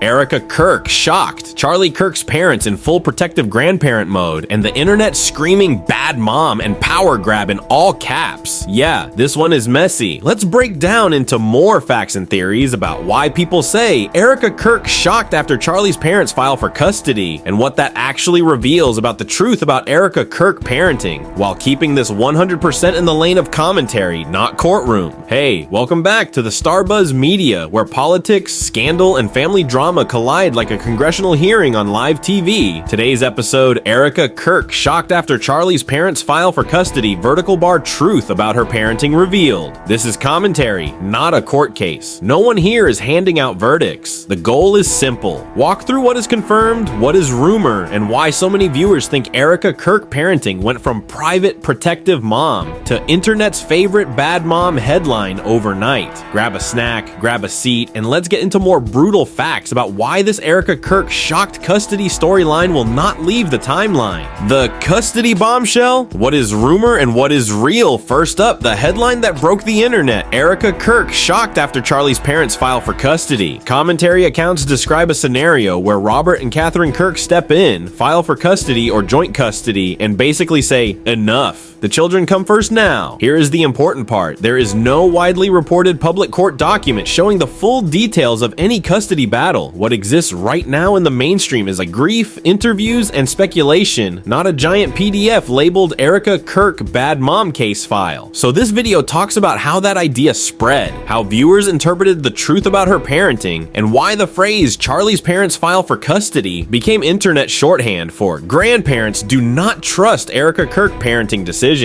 Erika Kirk shocked, Charlie Kirk's parents in full protective grandparent mode, and the internet screaming bad mom and power grab in all caps. Yeah, this one is messy. Let's break down into more facts and theories about why people say Erika Kirk shocked after Charlie's parents file for custody, and what that actually reveals about the truth about Erika Kirk parenting, while keeping this 100% in the lane of commentary, not courtroom. Hey, welcome back to the Starbuzz Media, where politics, scandal, and family drama collide like a congressional hearing on live TV. Today's episode, Erika Kirk shocked after Charlie's parents file for custody, vertical bar truth about her parenting revealed. This is commentary, not a court case. No one here is handing out verdicts. The goal is simple. Walk through what is confirmed, what is rumor, and why so many viewers think Erika Kirk parenting went from private protective mom to internet's favorite bad mom headline overnight. Grab a snack, grab a seat, and let's get into more brutal facts about why this Erika Kirk shocked custody storyline will not leave the timeline. The custody bombshell? What is rumor and what is real? First up, the headline that broke the internet. Erika Kirk shocked after Charlie's parents file for custody. Commentary accounts describe a scenario where Robert and Catherine Kirk step in, file for custody or joint custody, and basically say, enough. The children come first now. Here is the important part. There is no widely reported public court document showing the full details of any custody battle. What exists right now in the mainstream is a grief, interviews, and speculation, not a giant PDF labeled Erika Kirk bad mom case file. So this video talks about how that idea spread, how viewers interpreted the truth about her parenting, and why the phrase Charlie's parents file for custody became internet shorthand for grandparents do not trust Erika Kirk parenting decisions.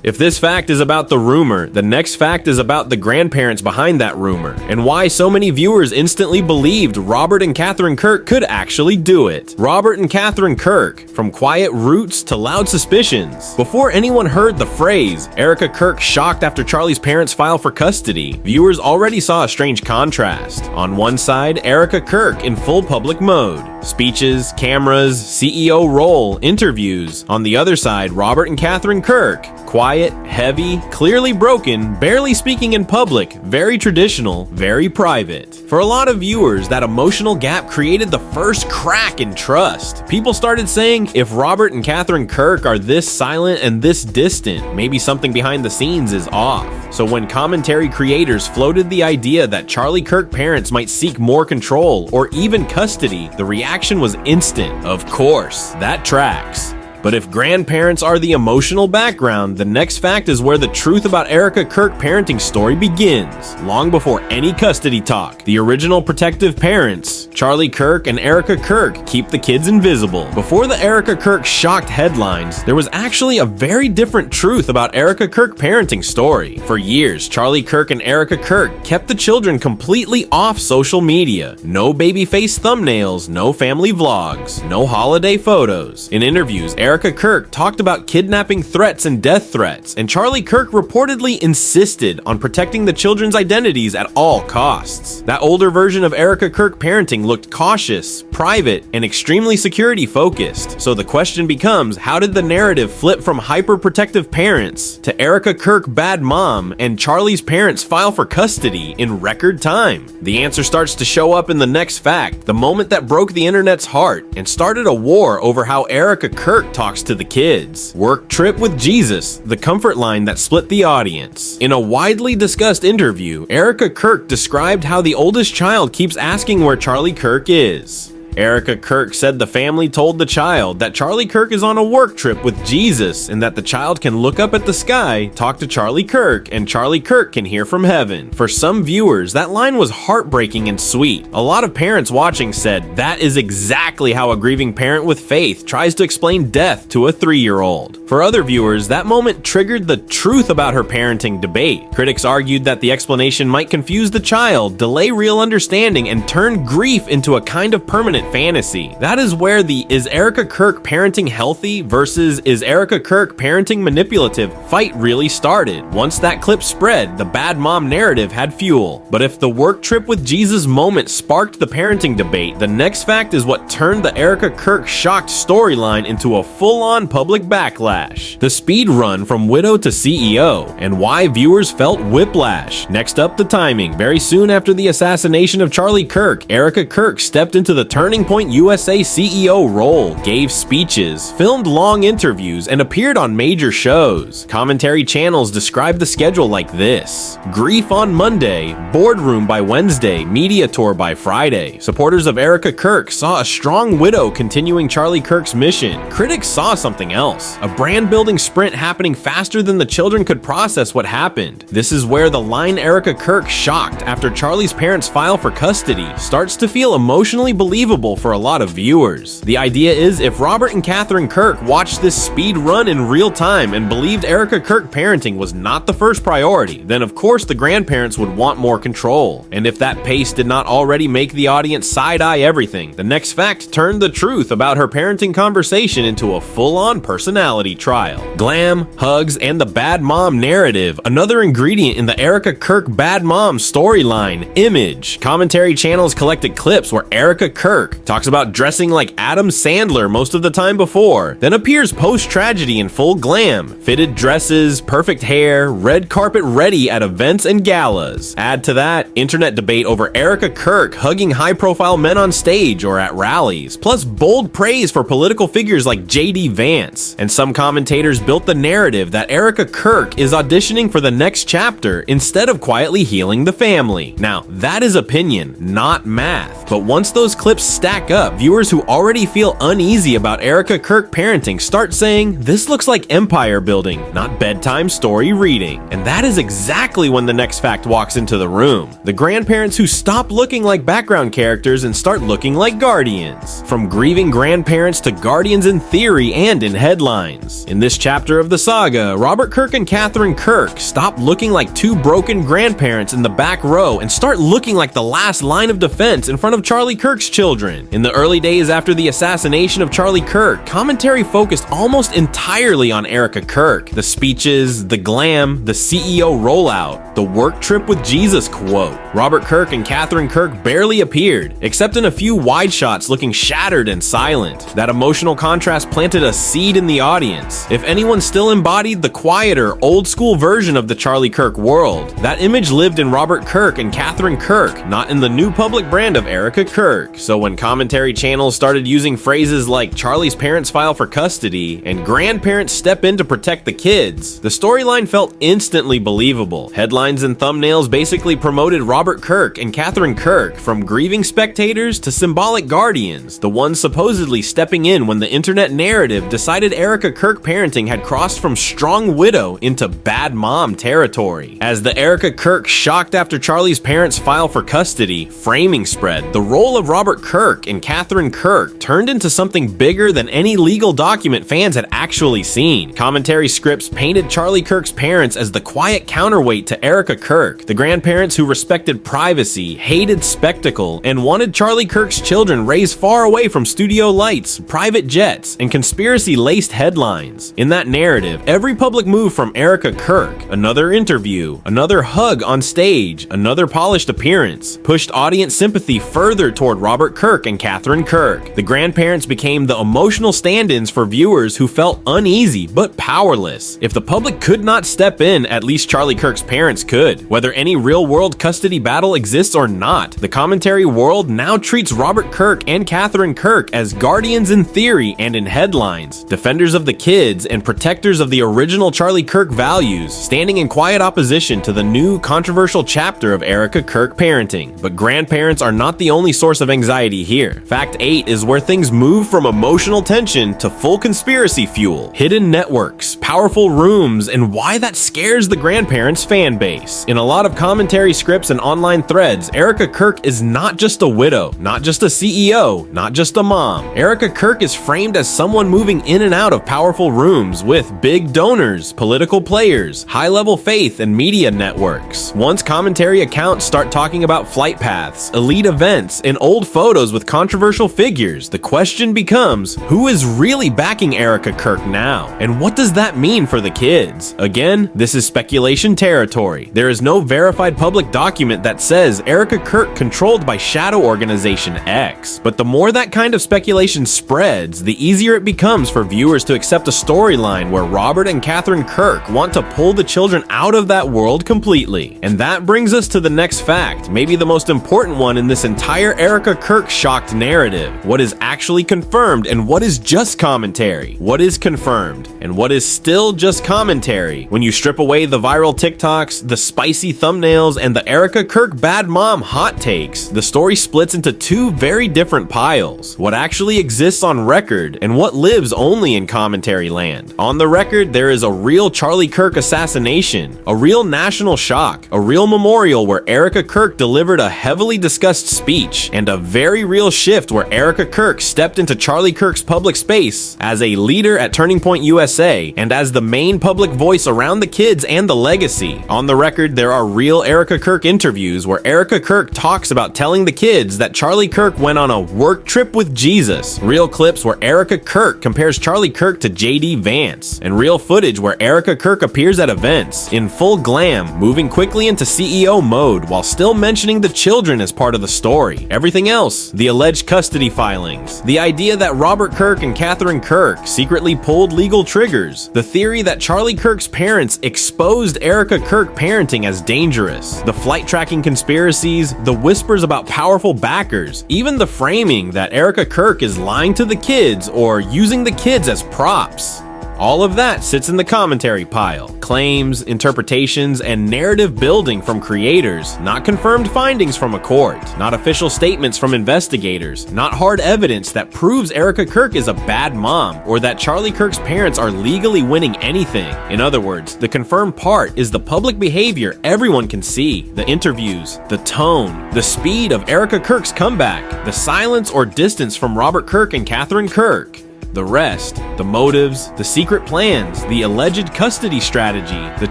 If this fact is about the rumor, the next fact is about the grandparents behind that rumor, and why so many viewers instantly believed Robert and Catherine Kirk could actually do it. Robert and Catherine Kirk, from quiet roots to loud suspicions. Before anyone heard the phrase, Erika Kirk shocked after Charlie's parents file for custody, viewers already saw a strange contrast. On one side, Erika Kirk in full public mode. Speeches, cameras, CEO role, interviews. On the other side, Robert and Catherine Kirk. Quiet, heavy, clearly broken, barely speaking in public, very traditional, very private. For a lot of viewers, that emotional gap created the first crack in trust. People started saying, if Robert and Catherine Kirk are this silent and this distant, maybe something behind the scenes is off. So when commentary creators floated the idea that Charlie Kirk parents might seek more control or even custody, the reaction was instant. Of course, that tracks. But if grandparents are the emotional background, the next fact is where the truth about Erika Kirk parenting story begins. Long before any custody talk, the original protective parents, Charlie Kirk and Erika Kirk, keep the kids invisible. Before the Erika Kirk shocked headlines, there was actually a very different truth about Erika Kirk parenting story. For years, Charlie Kirk and Erika Kirk kept the children completely off social media. No baby face thumbnails, no family vlogs, no holiday photos. In interviews, Erika Kirk talked about kidnapping threats and death threats, and Charlie Kirk reportedly insisted on protecting the children's identities at all costs. That older version of Erika Kirk parenting looked cautious, private, and extremely security focused. So the question becomes, how did the narrative flip from hyper-protective parents to Erika Kirk bad mom and Charlie's parents file for custody in record time? The answer starts to show up in the next fact, the moment that broke the internet's heart and started a war over how Erika Kirk talks to the kids. Work trip with Jesus, the comfort line that split the audience. In a widely discussed interview, Erika Kirk described how the oldest child keeps asking where Charlie Kirk is. Erika Kirk said the family told the child that Charlie Kirk is on a work trip with Jesus and that the child can look up at the sky, talk to Charlie Kirk, and Charlie Kirk can hear from heaven. For some viewers, that line was heartbreaking and sweet. A lot of parents watching said that is exactly how a grieving parent with faith tries to explain death to a 3-year-old. For other viewers, that moment triggered the truth about her parenting debate. Critics argued that the explanation might confuse the child, delay real understanding, and turn grief into a kind of permanent fantasy. That is where the "is Erika Kirk parenting healthy" versus "is Erika Kirk parenting manipulative" fight really started. Once that clip spread, the bad mom narrative had fuel. But if the work trip with Jesus moment sparked the parenting debate, the next fact is what turned the Erika Kirk shocked storyline into a full-on public backlash. The speed run from widow to CEO, and why viewers felt whiplash. Next up, the timing. Very soon after the assassination of Charlie Kirk, Erika Kirk stepped into the Turning Point USA CEO role, gave speeches, filmed long interviews, and appeared on major shows. Commentary channels describe the schedule like this: grief on Monday, boardroom by Wednesday, media tour by Friday. Supporters of Erika Kirk saw a strong widow continuing Charlie Kirk's mission. Critics saw something else, a brand-building sprint happening faster than the children could process what happened. This is where the line "Erika Kirk shocked after Charlie's parents file for custody" starts to feel emotionally believable for a lot of viewers. The idea is, if Robert and Catherine Kirk watched this speed run in real time and believed Erika Kirk parenting was not the first priority, then of course the grandparents would want more control. And if that pace did not already make the audience side-eye everything, the next fact turned the truth about her parenting conversation into a full-on personality trial. Glam, hugs, and the bad mom narrative, another ingredient in the Erika Kirk bad mom storyline. Image. Commentary channels collected clips where Erika Kirk talks about dressing like Adam Sandler most of the time before, then appears post-tragedy in full glam, fitted dresses, perfect hair, red carpet ready at events and galas. Add to that, internet debate over Erika Kirk hugging high-profile men on stage or at rallies, plus bold praise for political figures like J.D. Vance. And some commentators built the narrative that Erika Kirk is auditioning for the next chapter instead of quietly healing the family. Now, that is opinion, not math. But once those clips stack up, viewers who already feel uneasy about Erika Kirk parenting start saying, "This looks like empire building, not bedtime story reading." And that is exactly when the next fact walks into the room. The grandparents who stop looking like background characters and start looking like guardians. From grieving grandparents to guardians in theory and in headlines. In this chapter of the saga, Robert Kirk and Catherine Kirk stop looking like two broken grandparents in the back row and start looking like the last line of defense in front of Charlie Kirk's children. In the early days after the assassination of Charlie Kirk, commentary focused almost entirely on Erika Kirk. The speeches, the glam, the CEO rollout, the work trip with Jesus quote. Robert Kirk and Catherine Kirk barely appeared, except in a few wide shots looking shattered and silent. That emotional contrast planted a seed in the audience. If anyone still embodied the quieter, old-school version of the Charlie Kirk world, that image lived in Robert Kirk and Catherine Kirk, not in the new public brand of Erika Kirk. So when commentary channels started using phrases like "Charlie's parents file for custody" and "grandparents step in to protect the kids," the storyline felt instantly believable. Headlines and thumbnails basically promoted Robert Kirk and Catherine Kirk, from grieving spectators to symbolic guardians, the ones supposedly stepping in when the internet narrative decided Erika Kirk parenting had crossed from strong widow into bad mom territory. As the Erika Kirk shocked after Charlie's parents file for custody framing spread, the role of Robert Kirk and Catherine Kirk turned into something bigger than any legal document fans had actually seen. Commentary scripts painted Charlie Kirk's parents as the quiet counterweight to Erika Kirk, the grandparents who respected privacy, hated spectacle, and wanted Charlie Kirk's children raised far away from studio lights, private jets, and conspiracy-laced headlines. In that narrative, every public move from Erika Kirk, another interview, another hug on stage, another polished appearance, pushed audience sympathy further toward Robert Kirk and Catherine Kirk. The grandparents became the emotional stand-ins for viewers who felt uneasy but powerless. If the public could not step in, at least Charlie Kirk's parents could. Whether any real-world custody battle exists or not, the commentary world now treats Robert Kirk and Catherine Kirk as guardians in theory and in headlines, defenders of the kids and protectors of the original Charlie Kirk values, standing in quiet opposition to the new controversial chapter of Erika Kirk parenting. But grandparents are not the only source of anxiety here. Fact 8 is where things move from emotional tension to full conspiracy fuel. Hidden networks, powerful rooms, and why that scares the grandparents' fan base. In a lot of commentary scripts and online threads, Erika Kirk is not just a widow, not just a CEO, not just a mom. Erika Kirk is framed as someone moving in and out of powerful rooms with big donors, political players, high-level faith, and media networks. Once commentary accounts start talking about flight paths, elite events, and old photos with controversial figures, the question becomes, who is really backing Erika Kirk now? And what does that mean for the kids? Again, this is speculation territory. There is no verified public document that says Erika Kirk controlled by Shadow Organization X. But the more that kind of speculation spreads, the easier it becomes for viewers to accept a storyline where Robert and Catherine Kirk want to pull the children out of that world completely. And that brings us to the next fact, maybe the most important one in this entire Erika Kirk shocked narrative. What is actually confirmed and what is just commentary? What is confirmed and what is still just commentary? When you strip away the viral TikToks, the spicy thumbnails, and the Erika Kirk bad mom hot takes, the story splits into two very different piles. What actually exists on record and what lives only in commentary land. On the record, there is a real Charlie Kirk assassination, a real national shock, a real memorial where Erika Kirk delivered a heavily discussed speech, and a very real shift where Erika Kirk stepped into Charlie Kirk's public space as a leader at Turning Point USA and as the main public voice around the kids and the legacy. On the record, there are real Erika Kirk interviews where Erika Kirk talks about telling the kids that Charlie Kirk went on a work trip with Jesus, real clips where Erika Kirk compares Charlie Kirk to JD Vance, and real footage where Erika Kirk appears at events in full glam, moving quickly into CEO mode while still mentioning the children as part of the story. Everything else, the alleged custody filings, the idea that Robert Kirk and Catherine Kirk secretly pulled legal triggers, the theory that Charlie Kirk's parents exposed Erika Kirk parenting as dangerous, the flight tracking conspiracies, the whispers about powerful backers, even the framing that Erika Kirk is lying to the kids or using the kids as props. All of that sits in the commentary pile. Claims, interpretations, and narrative building from creators, not confirmed findings from a court, not official statements from investigators, not hard evidence that proves Erika Kirk is a bad mom or that Charlie Kirk's parents are legally winning anything. In other words, the confirmed part is the public behavior everyone can see, the interviews, the tone, the speed of Erika Kirk's comeback, the silence or distance from Robert Kirk and Catherine Kirk. The rest, the motives, the secret plans, the alleged custody strategy, the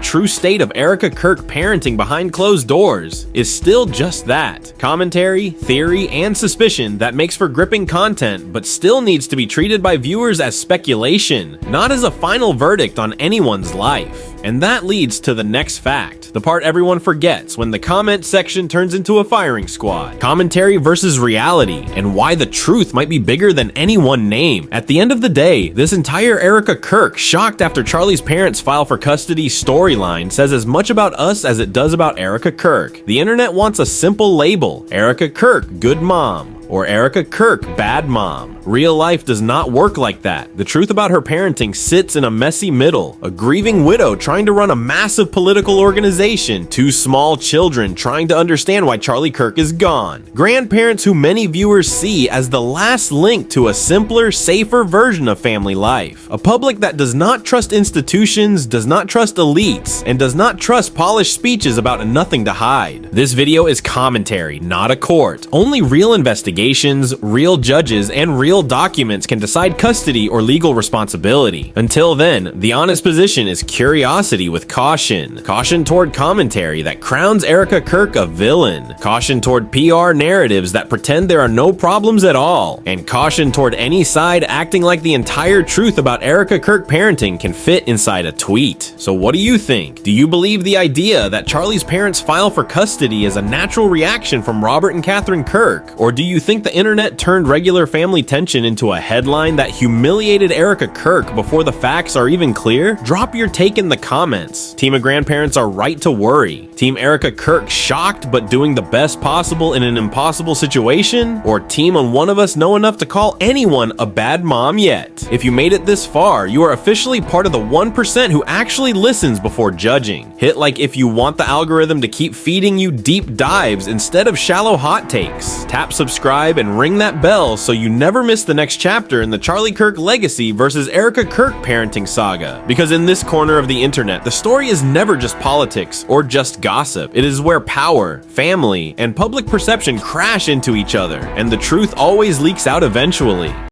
true state of Erika Kirk parenting behind closed doors, is still just that. Commentary, theory, and suspicion that makes for gripping content but still needs to be treated by viewers as speculation, not as a final verdict on anyone's life. And that leads to the next fact, the part everyone forgets when the comment section turns into a firing squad. Commentary versus reality, and why the truth might be bigger than any one name. At the end of the day, this entire Erika Kirk shocked after Charlie's parents file for custody storyline says as much about us as it does about Erika Kirk. The internet wants a simple label: Erika Kirk, good mom, or Erika Kirk, bad mom. Real life does not work like that. The truth about her parenting sits in a messy middle. A grieving widow trying to run a massive political organization. Two small children trying to understand why Charlie Kirk is gone. Grandparents who many viewers see as the last link to a simpler, safer version of family life. A public that does not trust institutions, does not trust elites, and does not trust polished speeches about nothing to hide. This video is commentary, not a court. Only real investigations, real judges, and real documents can decide custody or legal responsibility. Until then, the honest position is curiosity with caution. Caution toward commentary that crowns Erika Kirk a villain. Caution toward PR narratives that pretend there are no problems at all. And caution toward any side acting like the entire truth about Erika Kirk parenting can fit inside a tweet. So what do you think? Do you believe the idea that Charlie's parents file for custody is a natural reaction from Robert and Catherine Kirk? Or do you think the internet turned regular family tension into a headline that humiliated Erika Kirk before the facts are even clear? Drop your take in the comments. Team of grandparents are right to worry. Team Erika Kirk shocked but doing the best possible in an impossible situation? Or team on one of us know enough to call anyone a bad mom yet? If you made it this far, you are officially part of the 1% who actually listens before judging. Hit like if you want the algorithm to keep feeding you deep dives instead of shallow hot takes. Tap subscribe subscribe, and ring that bell so you never miss the next chapter in the Charlie Kirk legacy versus Erika Kirk parenting saga. Because in this corner of the internet, the story is never just politics or just gossip. It is where power, family, and public perception crash into each other, and the truth always leaks out eventually.